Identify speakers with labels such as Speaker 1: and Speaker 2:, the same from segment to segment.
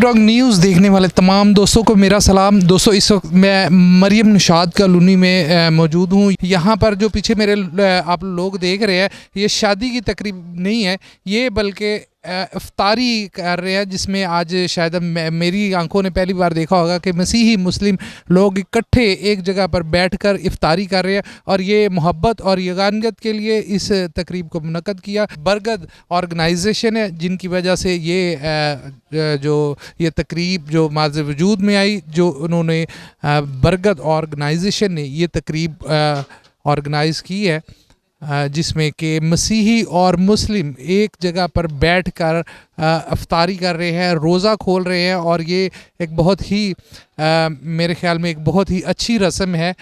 Speaker 1: Talk news देखने वाले तमाम दोस्तों को मेरा सलाम। दोस्तों, इस वक्त मैं मरियम नशाद कॉलोनी में मौजूद हूँ। यहाँ पर जो पीछे मेरे आप लोग देख रहे हैं, ये शादी की तकरीब नहीं है, ये बल्कि इफ्तारी कर रहे हैं, जिसमें आज शायद मेरी आंखों ने पहली बार देखा होगा कि मसीही मुस्लिम लोग इकट्ठे एक जगह पर बैठकर इफ्तारी कर रहे हैं। और ये मोहब्बत और यगानियत के लिए इस तकरीब को मुनक़द किया। बरगद ऑर्गेनाइजेशन है जिनकी वजह से ये तकरीब जो माज़ वजूद में आई, जो उन्होंने बरगद ऑर्गेनाइजेशन ने ये तकरीब ऑर्गेनाइज़ की है, जिसमें कि मसीही और मुस्लिम एक जगह पर बैठकर इफ्तारी कर रहे हैं, रोज़ा खोल रहे हैं। और ये एक बहुत ही मेरे ख्याल में एक बहुत ही अच्छी रस्म है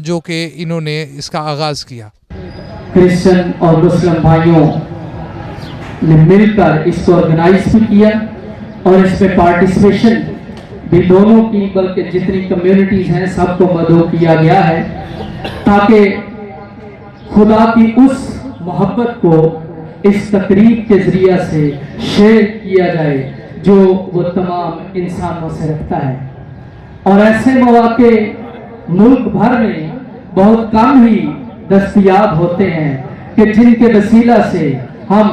Speaker 1: जो कि इन्होंने इसका आगाज़ किया।
Speaker 2: क्रिश्चियन और मुस्लिम भाइयों ने मिलकर इसको ऑर्गेनाइज भी किया और इसमें पार्टिसिपेशन भी दोनों की, बल्कि जितनी कम्युनिटीज़ हैं सबको मदऊ किया गया है, ताकि खुदा की उस मोहब्बत को इस तकरीब के ज़रिए से शेयर किया जाए जो वो तमाम इंसानों से रखता है। और ऐसे मौके मुल्क भर में बहुत कम ही दस्तयाब होते हैं कि जिनके वसीला से हम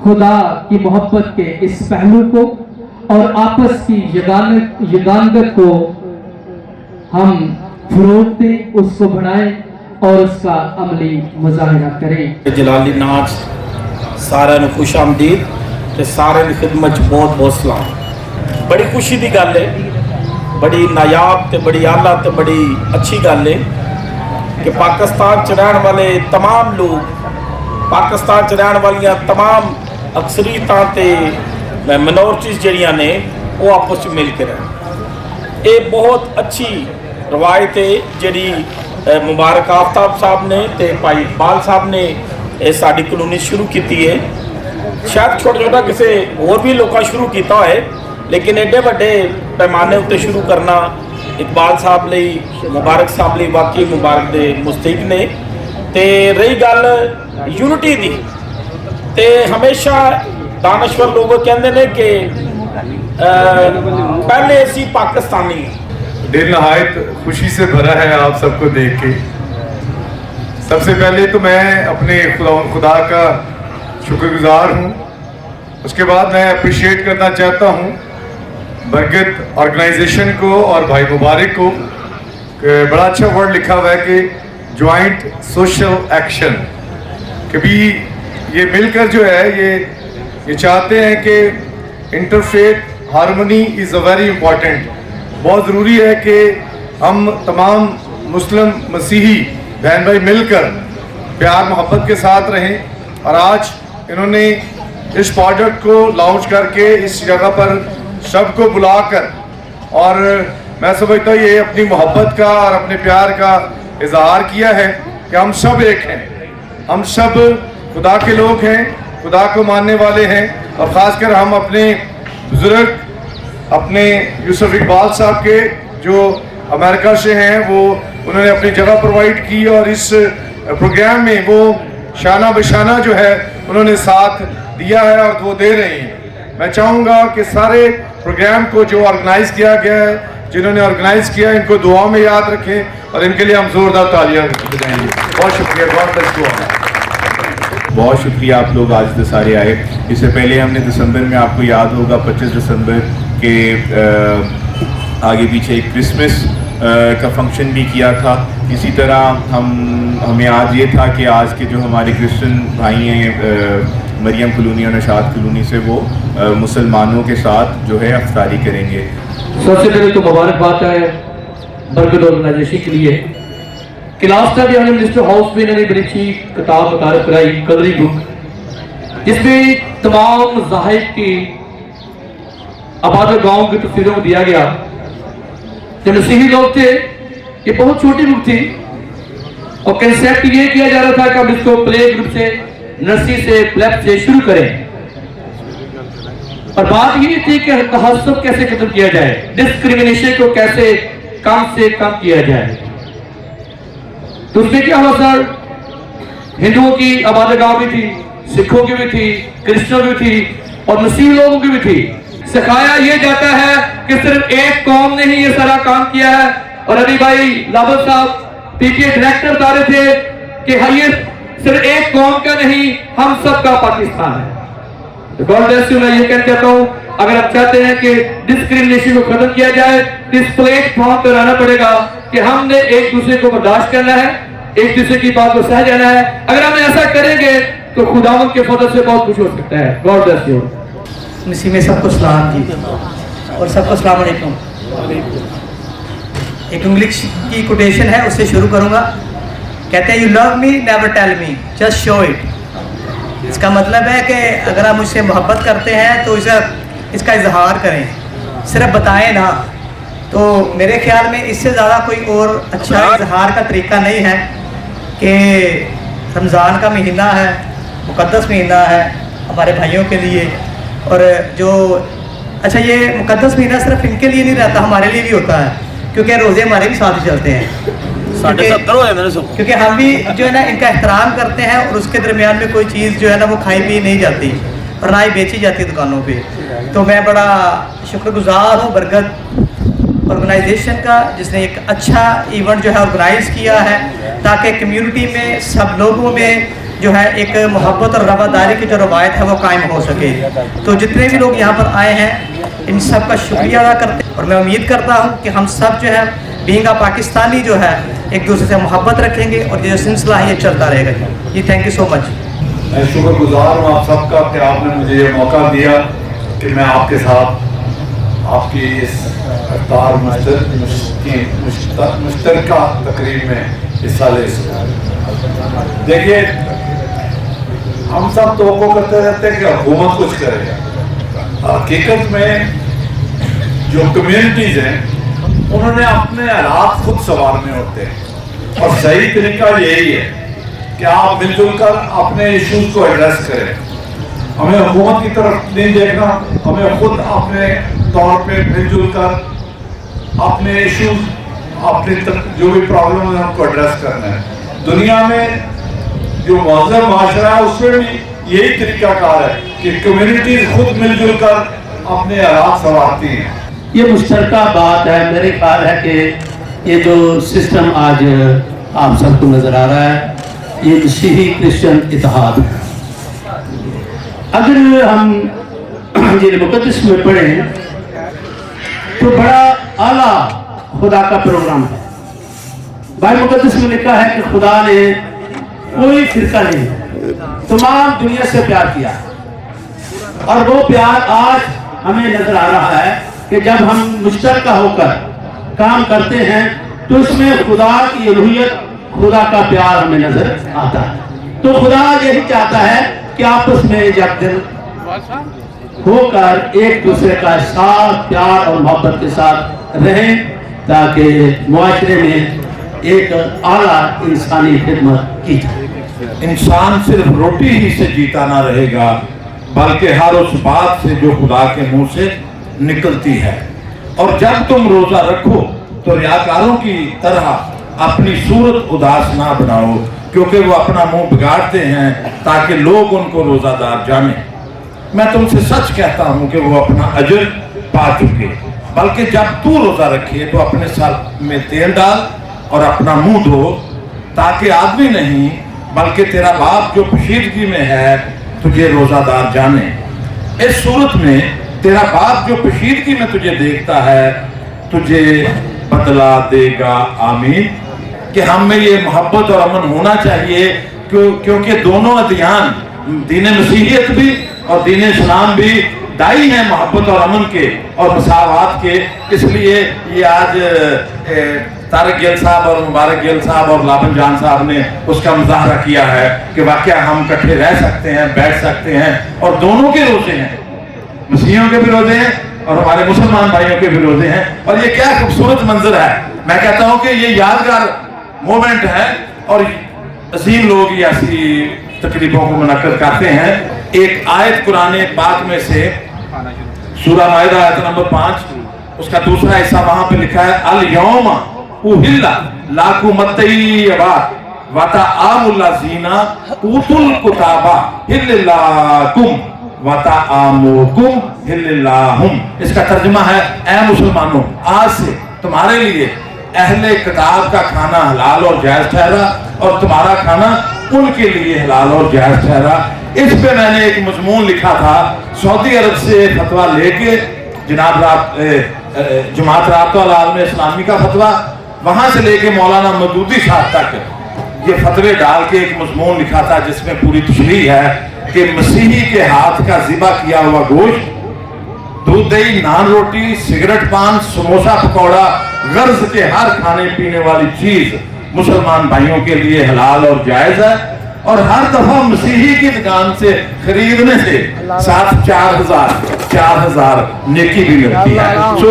Speaker 2: खुदा की मोहब्बत के इस पहलू को और आपस की यगानत को हम फरोग़ दें, उसको बढ़ाएं और उसका अमली मुजाहिरा करें।
Speaker 3: जलाली नाच सारे ਨੂੰ खुश आमदीद ਤੇ सारे ਦੀ खिदमत बहुत बहुत सलाम। बड़ी खुशी की गल है, बड़ी नायाब ते बड़ी आला ते बड़ी अच्छी गल है कि पाकिस्तान च रहने वाले तमाम लोग, पाकिस्तान च रहने वाली तमाम अक्सरीतां ते मिनोरिटीज़ जड़ियां ने वो आपस में मिल के रहन। ये बहुत अच्छी रवायत है जी मुबारक आफ्ताब साहब ने ते भाई इकबाल साहब ने साड़ी कॉलोनी शुरू की है। शायद छोटा छोटा किसी और भी लोगों शुरू किया है, लेकिन एडे वड्डे पैमाने उत्ते शुरू करना इकबाल साहब लई, मुबारक साहब लई वाकई मुबारक दे मुस्तहिक ने। ते रही गल यूनिटी दी, ते हमेशा दानश्वर लोग कहते हैं कि पहले असी पाकिस्तानी।
Speaker 4: दिल नहायत खुशी से भरा है आप सबको देख के। सबसे पहले तो मैं अपने खुदा का शुक्रगुजार हूँ। उसके बाद मैं अप्रिशिएट करना चाहता हूँ बरगद ऑर्गेनाइजेशन को और भाई मुबारक को। बड़ा अच्छा वर्ड लिखा हुआ है कि जॉइंट सोशल एक्शन। कभी ये मिलकर जो है ये चाहते हैं कि interfaith harmony is a very important. बहुत ज़रूरी है कि हम तमाम मुस्लिम मसीही बहन भाई मिलकर प्यार मोहब्बत के साथ रहें। और आज इन्होंने इस प्रोजेक्ट को लॉन्च करके इस जगह पर सबको बुलाकर, और मैं समझता हूँ ये अपनी मोहब्बत का और अपने प्यार का इजहार किया है कि हम सब एक हैं, हम सब खुदा के लोग हैं, खुदा को मानने वाले हैं। और ख़ासकर हम अपने बुज़ुर्ग अपने यूसुफ इकबाल साहब के जो अमेरिका से हैं, वो उन्होंने अपनी जगह प्रोवाइड की और इस प्रोग्राम में वो शाना बशाना जो है उन्होंने साथ दिया है और वो दे रहे हैं। मैं चाहूँगा कि सारे प्रोग्राम को जो ऑर्गेनाइज़ किया गया है, जिन्होंने ऑर्गेनाइज़ किया, इनको दुआ में याद रखें और इनके लिए हम ज़ोरदार तालियां बजाएंगे। बहुत शुक्रिया,
Speaker 5: बहुत शुक्रिया आप लोग आज दसारे आए। इससे पहले हमने दिसंबर में, आपको याद होगा 25 दिसंबर के आगे पीछे एक क्रिसमस का फंक्शन भी किया था। इसी तरह हमें आज ये था कि आज के जो हमारे क्रिश्चियन भाई हैं मरियम कॉलोनी और नशाद कॉलोनी से, वो मुसलमानों के साथ जो है इफ्तारी करेंगे।
Speaker 2: सबसे पहले तो मुबारकबाद है बरगद ऑर्गेनाइजेशन के लिए। लास्ट टाइम हमने मिनिस्टर हाउस में इन्होंने बड़ी अच्छी किताब मुतारफ कराई, कलरी बुक, जिसमें तमाम ज़ाहिद की आबाद गाँव की तस्वीरों को दिया गया। जो मसीही लोग थे, ये बहुत छोटी बुक थी और कंसेप्ट ये किया जा रहा था कि हम इसको प्ले ग्रुप से, नर्सरी से, प्लेप से शुरू करें। और बात ये थी कि तहस्सुब कैसे खत्म किया जाए, डिस्क्रिमिनेशन को कैसे कम से कम किया जाए। तो उसमें क्या हुआ सर, हिंदुओं की आबाद गाँव भी थी, सिखों की भी थी, क्रिश्चियनों की भी थी और मसीह लोगों की भी थी।
Speaker 6: सिखाया ये जाता है कि सिर्फ एक कौम ने ही ये सारा काम किया है। और अली भाई लाबत साहब पीटीए डायरेक्टर बता रहे थे कि हाँ ये सिर्फ एक कौम का नहीं, हम सब का पाकिस्तान है। God bless you. मैं ये कहना चाहता हूँ, अगर आप चाहते हैं कि डिस्क्रिमिनेशन को खत्म किया जाए तो इस प्लेटफॉर्म पर आना पड़ेगा कि हमने एक दूसरे को बर्दाश्त करना है, एक दूसरे की बात को सह जाना है। अगर हम ऐसा करेंगे तो खुदावंद के फजल से बहुत कुछ हो सकता है। God bless you.
Speaker 2: नसीब में सबको सलाम जी और सबको अस्सलाम वालेकुम। एक इंग्लिश की कोटेशन है, उससे शुरू करूंगा। कहते हैं you love me never tell me just show it. इसका मतलब है कि अगर आप मुझसे मोहब्बत करते हैं तो इसका इजहार करें, सिर्फ बताएं ना। तो मेरे ख्याल में इससे ज़्यादा कोई और अच्छा इजहार का तरीका नहीं है कि रमज़ान का महीना है, मुक़द्दस महीना है हमारे भाइयों के लिए। और जो अच्छा ये मुक़द्दस महीना सिर्फ इनके लिए नहीं रहता, हमारे लिए भी होता है, क्योंकि रोज़े हमारे भी साथ ही चलते हैं। क्योंकि हम भी जो है ना इनका एहतराम करते हैं और उसके दरमियान में कोई चीज़ जो है ना वो खाई पी नहीं जाती और ना ही बेची जाती दुकानों पे। तो मैं बड़ा शुक्रगुजार हूँ बरगद ऑर्गेनाइजेशन का, जिसने एक अच्छा इवेंट जो है ऑर्गेनाइज़ किया है ताकि कम्युनिटी में सब लोगों में जो है एक मोहब्बत और रवादारी की जो रवायत है वो कायम हो सके। तो जितने भी लोग यहाँ पर आए हैं इन सब का शुक्रिया अदा करते हैं और मैं उम्मीद करता हूँ कि हम सब जो है बीइंग अ पाकिस्तानी जो है एक दूसरे से मोहब्बत रखेंगे और ये जो सिलसिला है ये चलता रहेगा जी। Thank you so much.
Speaker 4: मैं शुक्रगुजार हूँ आप सबका कि आपने मुझे ये मौका दिया कि मैं आपके साथ आपकी इस इफ्तार मुश्तरका तकरीब में हिस्सा ले सकूँ। देखिए हम सब तवक्को करते रहते हैं कि हुकूमत कुछ करे। हकीकत में जो कम्युनिटीज़ हैं उन्होंने अपने हालात खुद संवारने होते हैं और सही तरीका यही है कि आप मिलजुल कर अपने इश्यूज को एड्रेस करें। हमें हुकूमत की तरफ नहीं देखना, हमें खुद अपने तौर पे मिलजुल कर अपने इश्यूज अपने जो भी प्रॉब्लम है उनको एड्रेस करना है। दुनिया में जो महज़ब माशरा है उसमें भी यही तरीकाकार है कि कम्युनिटीज खुद मिलजुल कर अपने हालात संवारती हैं।
Speaker 2: ये मुश्तरका बात है। मेरे ख्याल है कि ये जो सिस्टम आज आप सबको नज़र आ रहा है ये मसीही क्रिश्चियन इत्तेहाद है। अगर हम ये मुक़द्दस में पढ़ें तो बड़ा आला खुदा का प्रोग्राम है। बाइबल मुक़द्दस में लिखा है कि खुदा ने कोई फिरका नहीं, तमाम दुनिया से प्यार किया और वो प्यार आज हमें नजर आ रहा है कि जब हम मुश्तरका होकर काम करते हैं तो उसमें खुदा की उलूहियत, खुदा का प्यार हमें नजर आता है। तो खुदा यही चाहता है कि आपस में जब दिन होकर एक दूसरे का साथ प्यार और मोहब्बत के साथ रहें ताकि मुआशरे में एक आला इंसानी खिदमत की जाए।
Speaker 7: इंसान सिर्फ रोटी ही से जीता ना रहेगा बल्कि हर उस बात से जो खुदा के मुंह से निकलती है। और जब तुम रोजा रखो तो रियाकारों की तरह अपनी सूरत उदास ना बनाओ, क्योंकि वो अपना मुंह बिगाड़ते हैं ताकि लोग उनको रोजादार जाने। मैं तुमसे सच कहता हूं कि वो अपना अजर पा चुके। बल्कि जब तू रोजा रखे तो अपने सर में तेल डाल और अपना मुंह धो, ताकि आदमी नहीं बल्कि तेरा बाप जो पोशीदगी में है तुझे रोजादार जाने। इस सूरत में तेरा बाप जो पोशीदगी में तुझे देखता है तुझे बदला देगा। आमीन। कि हम में ये मोहब्बत और अमन होना चाहिए, क्योंकि दोनों अदियान, दीन मसीहियत भी और दीन इस्लाम भी दाई हैं मोहब्बत और अमन के और मसावात के। इसलिए ये आज तारक गिल साहब और मुबारक गिल साहब और लाबन जान साहब ने उसका मुजाहरा किया है कि वाकया हम इकट्ठे रह सकते हैं, बैठ सकते हैं। और दोनों के रोजे हैं, मसीहियों के भी रोजे हैं और हमारे मुसलमान भाइयों के भी रोजे हैं। और ये क्या खूबसूरत मंजर है। मैं कहता हूँ कि ये यादगार मोमेंट है और अजीम लोग ये ऐसी तकरीबों को मुनक्कद करते हैं। एक आयत कुरान पाक में से सूरह माइदा आयत नंबर 5 उसका दूसरा हिस्सा वहां पे लिखा है अल यौमा उहिल्ला लाकुम अत्तय्यबात व तआमुल्लज़ीना उतुल कुताबा हिल्लाकुम व तआमुकुम हिल्लाहुम, इसका तर्जुमा है ऐ मुसलमानों, आज से तुम्हारे लिए अहले किताब का खाना हलाल और जायज ठहरा और तुम्हारा खाना उनके लिए हलाल और जायज ठहरा। इस पे मैंने एक मजमून लिखा था, सऊदी अरब से फतवा लेके जनाब जमात राब्ता आलम इस्लामी का फतवा, वहां से लेके मौलाना मदूदी साहब तक ये फतवे डाल के एक मजमून लिखा था जिसमें पूरी तशरीह है कि मसीही के हाथ का ज़िबा किया हुआ गोश्त, दूध दही, नान रोटी, सिगरेट पान, समोसा पकौड़ा, गर्ज के हर खाने पीने वाली चीज मुसलमान भाइयों के लिए हलाल और जायज है। और हर दफा मसीही की दुकान से खरीदने से साथ 4,000 नेकी भी मिलती है। तो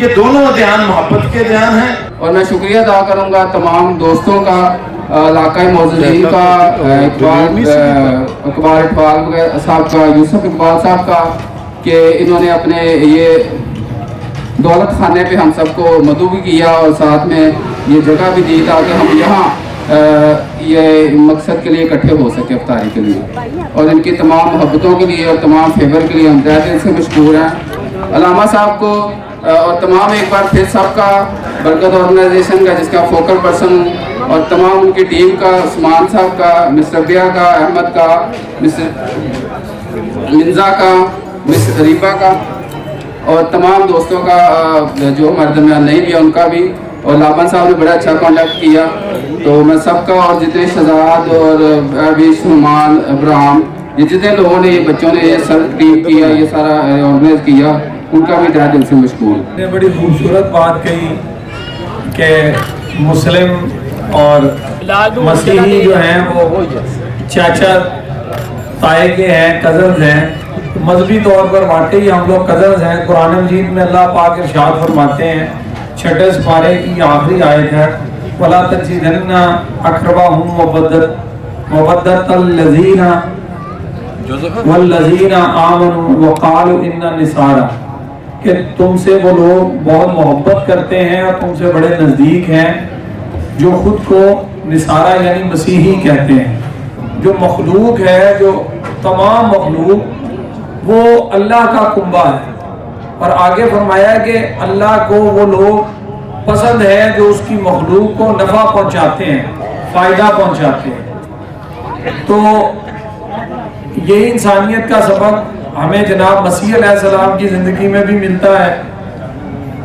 Speaker 7: ये दोनों ध्यान मोहब्बत के ध्यान हैं।
Speaker 8: और मैं शुक्रिया अदा करूंगा तमाम दोस्तों का, इलाका मौजूदीन का, इकबाल साहब का, यूसुफ इकबाल साहब का, कि इन्होंने अपने ये दौलत खाने पे हम सबको मदऊ भी किया और साथ में ये जगह भी दी ताकि हम यहाँ ये मकसद के लिए इकट्ठे हो सके इफ्तारी के लिए। और इनकी तमाम मोहब्बतों के लिए और तमाम फेवर के लिए हम तहे दिल से मशकूर हैं। अलामा साहब को और तमाम एक बार फिर सबका, बरकत ऑर्गेनाइजेशन का जिसका फोकल पर्सन और तमाम उनकी टीम का, उस्मान साहब का, मिस रबिया का, अहमद का, मिस मिर्ज़ा का, मिस रीबा का और तमाम दोस्तों का जो हमारे दरमियान नहीं भी उनका भी। और लाबन साहब ने बड़ा अच्छा कॉन्टेक्ट किया, तो मैं सबका और जितने शहजाद और अभी सुमान इब्राहिम, ये जितने लोगों ने, ये बच्चों ने ये सर टीम किया, ये सारा ऑर्गेनाइज किया, उनका भी तहे दिल से मशकूर।
Speaker 9: ने बड़ी खूबसूरत बात कही कि मुस्लिम और मसीही जो हैं वो चाचा ताए के हैं, कज़न्स हैं। मजहबी तौर पर वाकई हम लोग कज़न्स हैं। कुरान मजीद में अल्लाह पाक इरशाद फरमाते हैं, 6ठे पारे की आखिरी आयत है, वला तजिदन्ना अक़रबहुम मवद्दतल लज़ीना वल्लज़ीना आमनू वक़ालू इन्ना निसारा, कि तुमसे वो लोग बहुत मोहब्बत करते हैं और तुमसे बड़े नज़दीक हैं जो खुद को निसारा यानी मसीही कहते हैं। जो मखलूक है, जो तमाम मखलूक, वो अल्लाह का कुंबा है। और आगे फरमाया कि अल्लाह को वो लोग पसंद है जो उसकी मखलूक को नफ़ा पहुंचाते हैं, फ़ायदा पहुंचाते हैं। तो यही इंसानियत का सबक हमें जनाब मसीह अलैहिस्सलाम की ज़िंदगी में भी मिलता है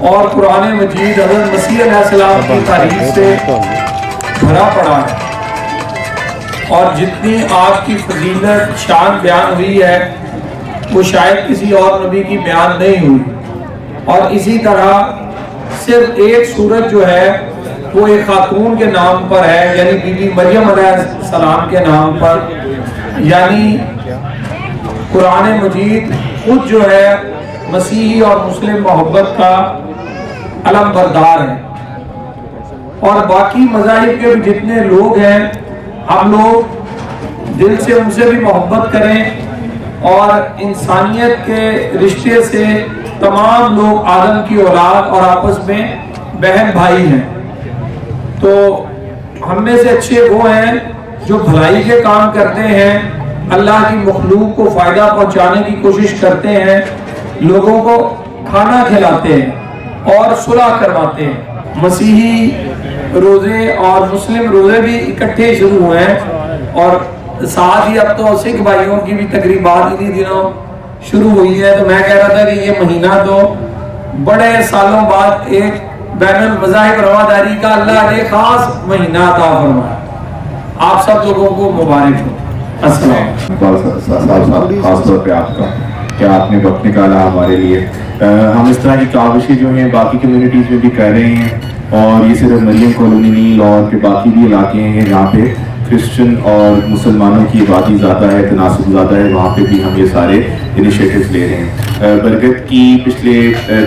Speaker 9: और कुरान मजीद हज़रत मसीह अलैहिस्सलाम की तारीफ से भरा पड़ा है। और जितनी आपकी फजीलत शान बयान हुई है वो शायद किसी और नबी की बयान नहीं हुई। और इसी तरह सिर्फ एक सूरत जो है वो एक खातून के नाम पर है, यानी बीबी मरियम अलैहिस्सलाम के नाम पर। यानी कुरान मजीद खुद जो है मसीही और मुस्लिम मोहब्बत का अलम बरदार है। और बाकी मज़ाहिब के भी जितने लोग हैं, हम लोग दिल से उनसे भी मोहब्बत करें और इंसानियत के रिश्ते से तमाम लोग आदम की औलाद और आपस में बहन भाई हैं। तो हम में से अच्छे वो हैं जो भलाई के काम करते हैं, अल्लाह की मखलूक को फ़ायदा पहुंचाने की कोशिश करते हैं, लोगों को खाना खिलाते हैं और सुलह करवाते हैं। मसीही रोज़े और मुस्लिम रोज़े भी इकट्ठे शुरू हुए हैं और साथ ही अब तो सिख भाइयों की भी तकरीबात इन्हीं दिनों शुरू हुई है। तो मैं कह रहा था कि ये महीना तो बड़े सालों बाद एक बैनुल मज़ाहिब रवादारी का अल्लाह ने खास महीना अता फरमाया। आप सब लोगों को मुबारक हो।
Speaker 5: खास तौर पे आपका, क्या आपने वक्त निकाला हमारे लिए। हम इस तरह की काविशें जो हैं बाकी कम्युनिटीज़ में भी कर रहे हैं और ये सिर्फ मरियम कॉलोनी नहीं, लाहौर के बाकी भी इलाके हैं जहाँ पे क्रिश्चियन और मुसलमानों की आबादी ज़्यादा है, तनासुब ज़्यादा है, वहाँ पे भी हम ये सारे इनिशिएटिव्स ले रहे हैं। बरगद की पिछले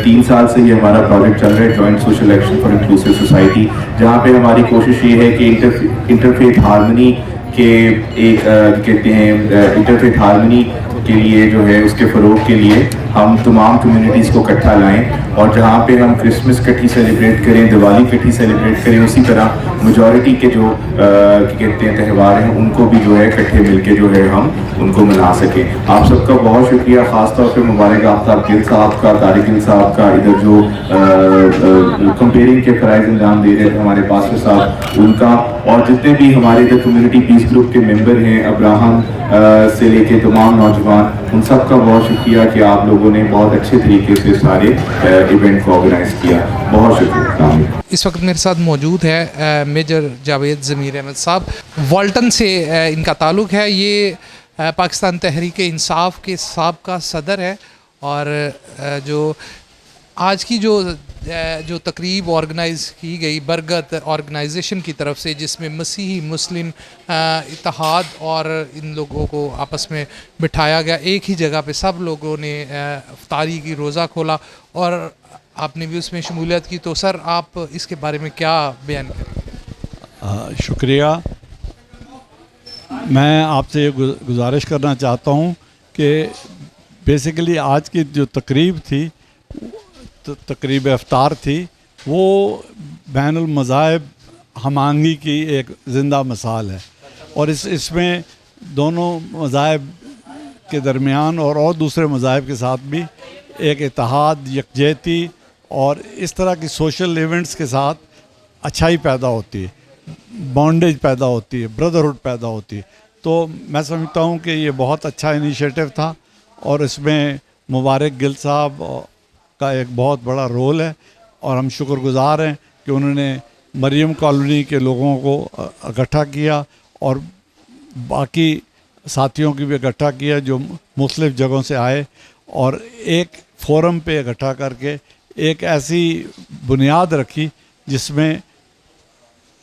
Speaker 5: 3 साल से ये हमारा प्रोजेक्ट चल रहा है, joint social action for inclusive society, जहाँ पे हमारी कोशिश ये है कि इंटरफेथ हार्मनी के एक कहते हैं इंटरफेथ हार्मनी के लिए जो है उसके फ़रोग के लिए हम तमाम कम्युनिटीज़ को इकट्ठा लाएं और जहाँ पे हम क्रिसमस इकट्ठी सेलिब्रेट करें, दिवाली इकट्ठी सेलिब्रेट करें, उसी तरह मेजॉरिटी के जो कहते हैं त्यौहार हैं उनको भी जो है इकट्ठे मिलके जो है हम उनको मना सकें। आप सबका बहुत शुक्रिया, ख़ास तौर पे मुबारक आफ्ताब गिल साहब का, तारिक गिल साहब का, इधर जो कंपेयरिंग के फ़राइज़ अंजाम दे रहे थे हमारे पास साहब, उनका, और जितने भी हमारे इधर कम्युनिटी पीस ग्रुप के मेंबर हैं, अब्राहम से लेके तमाम नौजवान, उन सब का बहुत शुक्रिया कि आप लोगों ने बहुत अच्छे तरीके से सारे इवेंट को ऑर्गेनाइज़ किया। बहुत शुक्रिया।
Speaker 1: इस वक्त मेरे साथ मौजूद है मेजर जावेद ज़मीर अहमद साहब, वाल्टन से इनका ताल्लुक़ है। ये पाकिस्तान तहरीक इंसाफ के साबका सदर है और जो आज की जो तकरीब ऑर्गेनाइज़ की गई बरगद ऑर्गेनाइजेशन की तरफ से, जिसमें मसीही मुस्लिम इत्तेहाद और इन लोगों को आपस में बिठाया गया, एक ही जगह पे सब लोगों ने इफ्तारी की, रोज़ा खोला और आपने भी उसमें शमूलियत की। तो सर आप इसके बारे में क्या बयान करेंगे?
Speaker 10: शुक्रिया। मैं आपसे ये गुजारिश करना चाहता हूँ कि बेसिकली आज की जो तकरीब थी, तकरीब इफ्तार थी, वो बैनुल मज़ाहिब हमआहंगी की एक ज़िंदा मिसाल है और इसमें दोनों मज़ाहिब के दरमियान और दूसरे मज़ाहिब के साथ भी एक इत्तेहाद, यकजहती और इस तरह की सोशल इवेंट्स के साथ अच्छाई पैदा होती है, बॉन्डेज पैदा होती है, ब्रदरहुड पैदा होती है। तो मैं समझता हूँ कि ये बहुत अच्छा इनिशिएटिव था और इसमें मुबारक गिल साहब का एक बहुत बड़ा रोल है और हम शुक्रगुज़ार हैं कि उन्होंने मरियम कॉलोनी के लोगों को इकट्ठा किया और बाकी साथियों की भी इकट्ठा किया जो मुख्तलिफ़ जगहों से आए और एक फोरम पे इकट्ठा करके एक ऐसी बुनियाद रखी जिसमें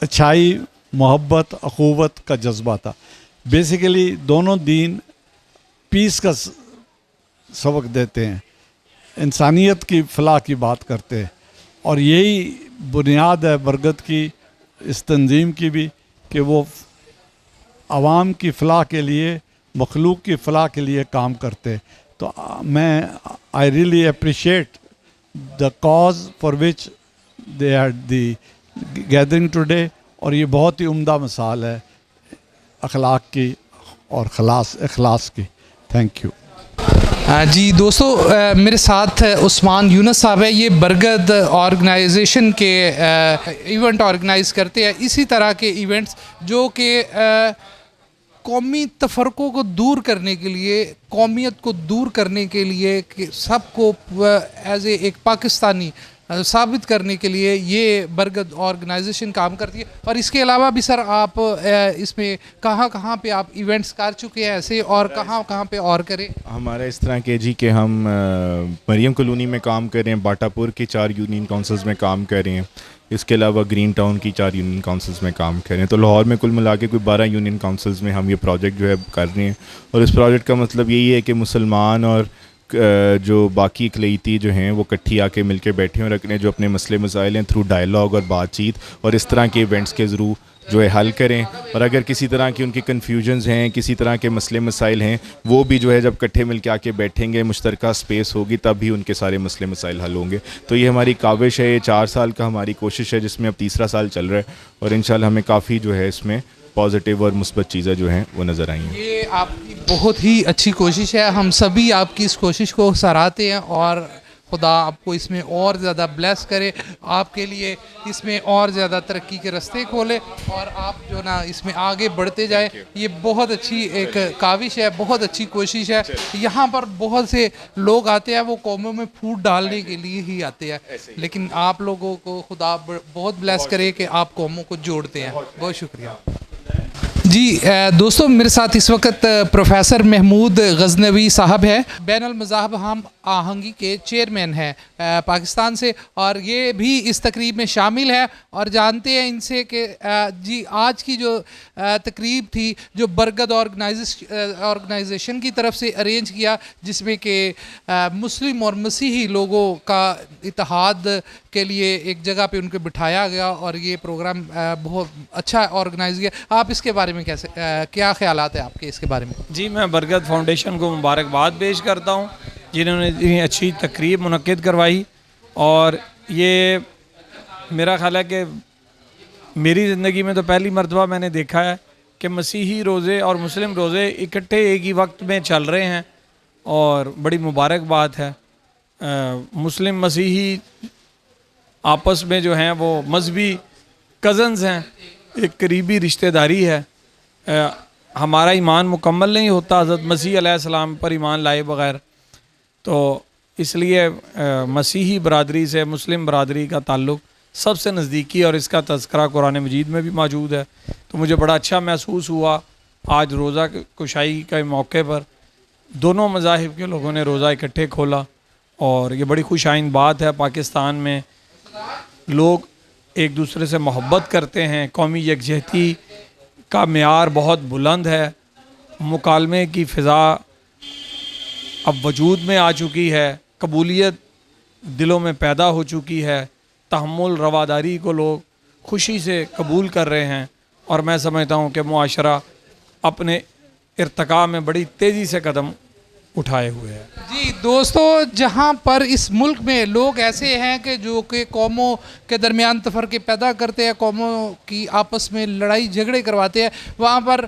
Speaker 10: अच्छाई, मोहब्बत, अखुवत का जज्बा था। बेसिकली दोनों दीन पीस का सबक देते हैं, इंसानियत की फ़लाह की बात करते हैं और यही बुनियाद है बरगद की, इस तंजीम की भी, कि वो आवाम की फ़लाह के लिए, मखलूक की फ़लाह के लिए काम करते हैं। तो मैं I really appreciate the cause for which they had the gathering today और ये बहुत ही उम्दा मिसाल है अखलाक की और इखलास की। Thank you.
Speaker 1: जी दोस्तों, मेरे साथ उस्मान यूनुस साहब है। ये बरगद ऑर्गेनाइजेशन के इवेंट ऑर्गेनाइज़ करते हैं, इसी तरह के इवेंट्स जो कि कौमी तफरक़ों को दूर करने के लिए, कौमियत को दूर करने के लिए, कि सबको एज एक पाकिस्तानी साबित करने के लिए ये बरगद ऑर्गेनाइजेशन काम करती है। और इसके अलावा भी सर आप इसमें कहाँ पे आप इवेंट्स कर चुके हैं ऐसे, और कहाँ पे और करें?
Speaker 5: हमारा इस तरह के जी कि हम मरियम कॉलोनी में काम कर रहे हैं, बाटापुर के 4 यूनियन काउंसिल्स में काम कर रहे हैं, इसके अलावा ग्रीन टाउन की 4 यूनियन काउंसिल्स में काम कर रहे हैं। तो लाहौर में कुल मिला के कोई 12 यूनियन काउंसिल्स में हम ये प्रोजेक्ट जो है कर रहे हैं। और इस प्रोजेक्ट का मतलब यही है कि मुसलमान और जो बाकी इकलीती जो हैं वो इकट्ठी आके मिलके बैठे और अपने जो अपने मसले मसाइल हैं थ्रू डायलॉग और बातचीत और इस तरह के इवेंट्स के ज़रूर जो है हल करें। और अगर किसी तरह की उनकी कन्फ्यूजन्स हैं, किसी तरह के मसले मसाइल हैं, वो भी जो है जब इकट्ठे मिलके आके बैठेंगे, मुश्तरका स्पेस होगी, तब भी उनके सारे मसले मसाइल हल होंगे। तो ये हमारी काविश है, ये 4 साल का हमारी कोशिश है जिसमें अब 3रा साल चल रहा है और इंशाल्लाह हमें काफ़ी जो है इसमें पॉजिटिव और मुस्बत चीज़ें जो हैं वो नज़र आई हैं।
Speaker 1: ये आपकी बहुत ही अच्छी कोशिश है, हम सभी आपकी इस कोशिश को सराहते हैं और खुदा आपको इसमें और ज़्यादा ब्लेस करे, आपके लिए इसमें और ज़्यादा तरक्की के रास्ते खोले और आप जो ना इसमें आगे बढ़ते जाएं। ये बहुत अच्छी एक काविश है, बहुत अच्छी कोशिश है। यहाँ पर बहुत से लोग आते हैं, वो कौमों में फूट डालने के लिए ही आते हैं, लेकिन आप लोगों को खुदा बहुत ब्लेस करे कि आप कौमों को जोड़ते हैं। बहुत शुक्रिया जी। दोस्तों, मेरे साथ इस वक्त प्रोफेसर महमूद गजनवी साहब है, बैनुल मज़ाहिब हम आहंगी के चेयरमैन हैं पाकिस्तान से, और ये भी इस तकरीब में शामिल है और जानते हैं इनसे कि जी आज की जो तकरीब थी जो बरगद ऑर्गेनाइजेशन की तरफ से अरेंज किया, जिसमें कि मुस्लिम और मसीही लोगों का इत्तेहाद के लिए एक जगह पे उनको बिठाया गया और ये प्रोग्राम बहुत अच्छा ऑर्गेनाइज किया। आप इसके बारे में क्या ख्यालात है आपके इसके बारे में?
Speaker 9: जी, मैं बरगद फाउंडेशन को मुबारकबाद पेश करता हूँ جنہوں نے اتنی اچھی تقریب منعقد کروائی. اور یہ میرا خیال ہے کہ میری زندگی میں تو پہلی مرتبہ میں نے دیکھا ہے کہ مسیحی روزے اور مسلم روزے اکٹھے ایک ہی وقت میں چل رہے ہیں, اور بڑی مبارک بات ہے. مسلم مسیحی آپس میں جو ہیں وہ مذہبی کزنز ہیں, ایک قریبی رشتہ داری ہے. ہمارا ایمان مکمل نہیں ہوتا حضرت مسیح علیہ السلام پر ایمان لائے بغیر, تو اس لیے مسیحی برادری سے مسلم برادری کا تعلق سب سے نزدیکی, اور اس کا تذکرہ قرآن مجید میں بھی موجود ہے. تو مجھے بڑا اچھا محسوس ہوا آج روزہ کشائی کے موقع پر دونوں مذاہب کے لوگوں نے روزہ اکٹھے کھولا, اور یہ بڑی خوش آئند بات ہے. پاکستان میں لوگ ایک دوسرے سے محبت کرتے ہیں, قومی یکجہتی کا معیار بہت بلند ہے, مکالمے کی فضا اب وجود میں آ چکی ہے, قبولیت دلوں میں پیدا ہو چکی ہے, تحمل رواداری کو لوگ خوشی سے قبول کر رہے ہیں, اور میں سمجھتا ہوں کہ معاشرہ اپنے ارتقاء میں بڑی تیزی سے قدم اٹھائے ہوئے ہیں.
Speaker 1: جی دوستو, جہاں پر اس ملک میں لوگ ایسے ہیں کہ جو کہ قوموں کے درمیان تفرقے پیدا کرتے ہیں, قوموں کی آپس میں لڑائی جھگڑے کرواتے ہیں, وہاں پر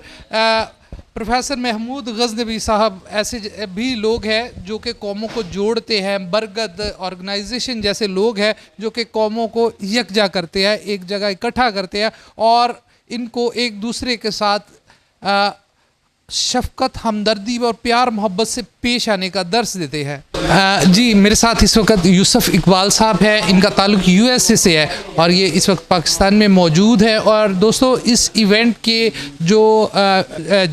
Speaker 1: پروفیسر محمود غزنوی صاحب ایسے بھی لوگ ہیں جو کہ قوموں کو جوڑتے ہیں. برگد آرگنائزیشن جیسے لوگ ہیں جو کہ قوموں کو یکجا کرتے ہیں, ایک جگہ اکٹھا کرتے ہیں, اور ان کو ایک دوسرے کے ساتھ شفقت, ہمدردی اور پیار محبت سے پیش آنے کا درس دیتے ہیں. جی میرے ساتھ اس وقت یوسف اقبال صاحب ہیں, ان کا تعلق USA سے ہے اور یہ اس وقت پاکستان میں موجود ہے. اور دوستو اس ایونٹ کے جو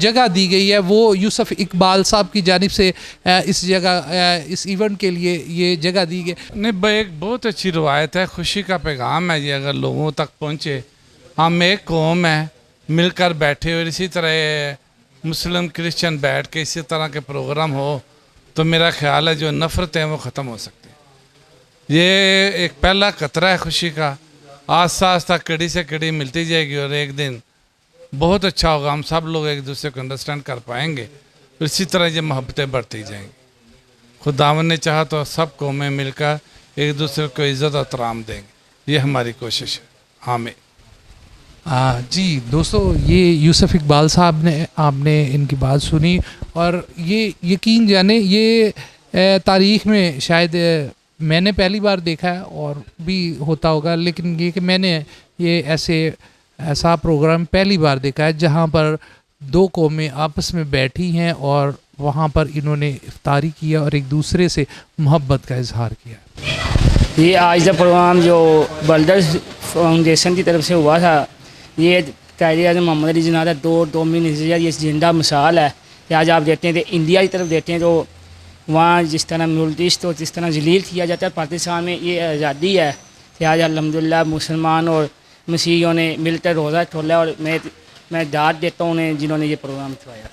Speaker 1: جگہ دی گئی ہے وہ یوسف اقبال صاحب کی جانب سے اس ایونٹ کے لیے یہ جگہ دی گئی.
Speaker 11: نہیں, ایک بہت اچھی روایت ہے, خوشی کا پیغام ہے یہ اگر لوگوں تک پہنچے. ہم ایک قوم ہیں, مل کر بیٹھے, اور اسی طرح مسلم کرسچن بیٹھ کے اسی طرح کے پروگرام ہو تو میرا خیال ہے جو نفرتیں وہ ختم ہو سکتی ہیں. یہ ایک پہلا قطرہ ہے خوشی کا, آہستہ آہستہ کڑی سے کڑی ملتی جائے گی, اور ایک دن بہت اچھا ہوگا, ہم سب لوگ ایک دوسرے کو انڈرسٹینڈ کر پائیں گے, اسی طرح یہ محبتیں بڑھتی جائیں گی. خداوند نے چاہا تو سب قومیں مل کر ایک دوسرے کو عزت اور احترام دیں گے, یہ ہماری کوشش ہے. آمین.
Speaker 1: جی دوستو, یہ یوسف اقبال صاحب نے, آپ نے ان کی بات سنی, اور یہ یقین جانے یہ تاریخ میں شاید میں نے پہلی بار دیکھا ہے, اور بھی ہوتا ہوگا, لیکن یہ کہ میں نے یہ ایسا پروگرام پہلی بار دیکھا ہے جہاں پر دو قومیں آپس میں بیٹھی ہیں اور وہاں پر انہوں نے افطاری کیا اور ایک دوسرے سے محبت کا اظہار کیا.
Speaker 12: یہ آج کا پروگرام جو بلڈرز فاؤنڈیشن کی طرف سے ہوا تھا, یہ قائد اعظم محمد علی جناح دو نظریہ, یہ زندہ مثال ہے کہ آج آپ دیکھتے ہیں کہ انڈیا کی طرف دیکھتے ہیں تو وہاں جس طرح ملتش تو جس طرح ذلیل کیا جاتا ہے, پاکستان میں یہ آزادی ہے کہ آج الحمدللہ مسلمان اور مسیحیوں نے مل کر روزہ کھولا, اور میں داد دیتا ہوں انہیں جنہوں نے یہ پروگرام کھلایا.